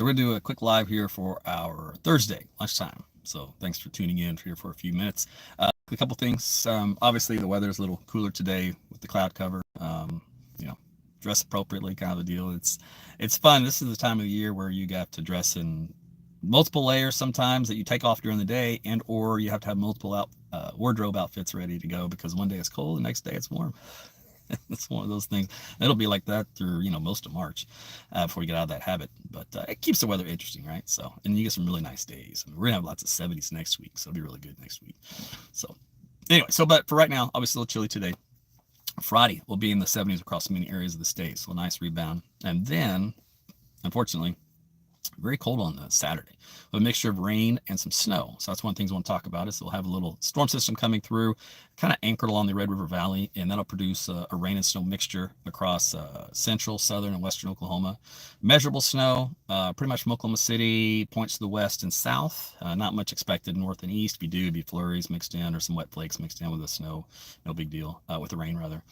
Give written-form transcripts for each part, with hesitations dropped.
We're going to do a quick live here for our Thursday lunchtime. So thanks for tuning in here for a few minutes. A couple things. Obviously, the weather is a little cooler today with the cloud cover. You know, dress appropriately, kind of a deal. It's fun. This is the time of the year where you got to dress in multiple layers sometimes that you take off during the day, and or you have to have multiple wardrobe outfits ready to go because one day it's cold, the next day it's warm. It's one of those things. It'll be like that through most of March before you get out of that habit. But it keeps the weather interesting, right? So, and you get some really nice days. I mean, we're gonna have lots of 70s next week, so it'll be really good next week. So, anyway, but for right now, obviously a little chilly today. Friday will be in the 70s across many areas of the state, so a nice rebound. And then, unfortunately, very cold on the Saturday, a mixture of rain and some snow. So that's one of the things I want to talk about is we'll have a little storm system coming through, kind of anchored along the Red River Valley, and that'll produce a rain and snow mixture across central, southern, and western Oklahoma. Measurable snow, pretty much from Oklahoma City, points to the west and south. Not much expected north and east. If you do, it'd be flurries mixed in or some wet flakes mixed in with the snow. No big deal, with the rain rather.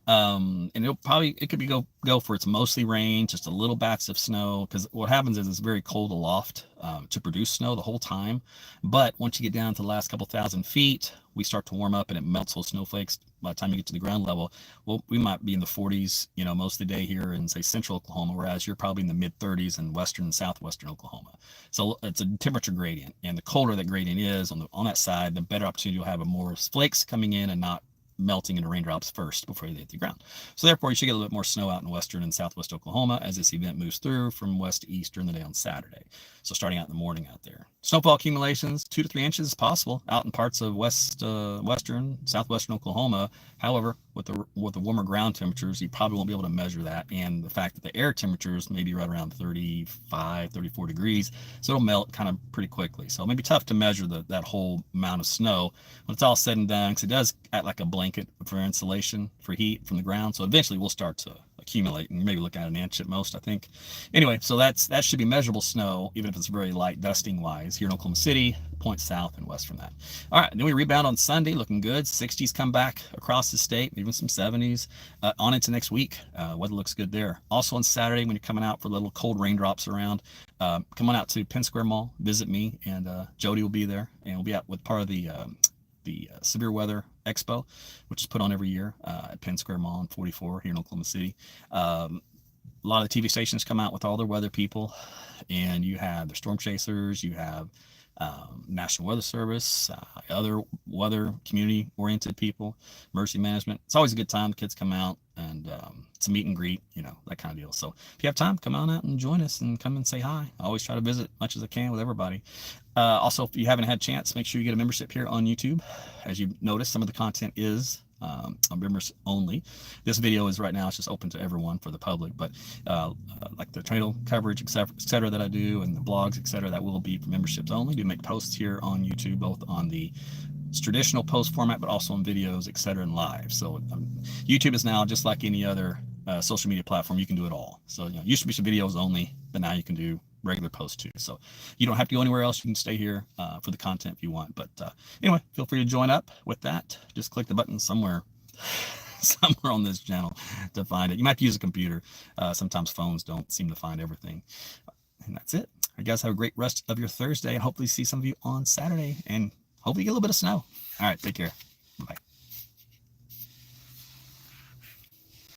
And it could be go for it's mostly rain, just a little bats of snow, because what happens is it's very cold aloft to produce snow the whole time. But once you get down to the last couple thousand feet, we start to warm up and it melts those snowflakes. By the time you get to the ground level, well, we might be in the 40s, most of the day here in say central Oklahoma, whereas you're probably in the mid 30s in western and southwestern Oklahoma. So it's a temperature gradient, and the colder that gradient is on that side, the better opportunity you'll have of more flakes coming in and not melting into raindrops first before they hit the ground. So therefore, you should get a little bit more snow out in western and southwest Oklahoma as this event moves through from west to east during the day on Saturday. So starting out in the morning out there. Snowfall accumulations, 2 to 3 inches is possible out in parts of western, southwestern Oklahoma. However, with the warmer ground temperatures, you probably won't be able to measure that. And the fact that the air temperatures may be right around 35, 34 degrees, so it'll melt kind of pretty quickly. So it may be tough to measure that whole amount of snow when it's all said and done, because it does act like a blanket for insulation for heat from the ground. So eventually we'll start to accumulate and maybe look at an inch at most, I think. Anyway, so that should be measurable snow, even if it's very light dusting wise here in Oklahoma City, points south and west from that. All right, then we rebound on Sunday, looking good. 60s come back across the state, even some 70s on into next week. Weather looks good there. Also on Saturday, when you're coming out for little cold raindrops around, come on out to Penn Square Mall, visit me, and Jody will be there, and we'll be out with part of the Severe Weather Expo, which is put on every year at Penn Square Mall in 44 here in Oklahoma City. A lot of the TV stations come out with all their weather people, and you have their storm chasers, you have National Weather Service, other weather community-oriented people, emergency management. It's always a good time. The kids come out, and it's a meet and greet, that kind of deal. So if you have time, come on out and join us and come and say hi. I always try to visit as much as I can with everybody. Also, if you haven't had a chance, make sure you get a membership here on YouTube. As you notice, some of the content is members only. This video is right now, it's just open to everyone for the public, but like the tornado coverage, et cetera, that I do, and the blogs, et cetera, that will be for memberships only. Do make posts here on YouTube, both on the traditional post format, but also on videos, et cetera, and live. So YouTube is now just like any other social media platform. You can do it all. So used to be some videos only, but now you can do regular posts too. So you don't have to go anywhere else. You can stay here for the content if you want. But anyway, feel free to join up with that. Just click the button somewhere on this channel to find it. You might have to use a computer. Sometimes phones don't seem to find everything. And that's it. You guys have a great rest of your Thursday, and hopefully see some of you on Saturday, and hopefully get a little bit of snow. All right, take care. Bye.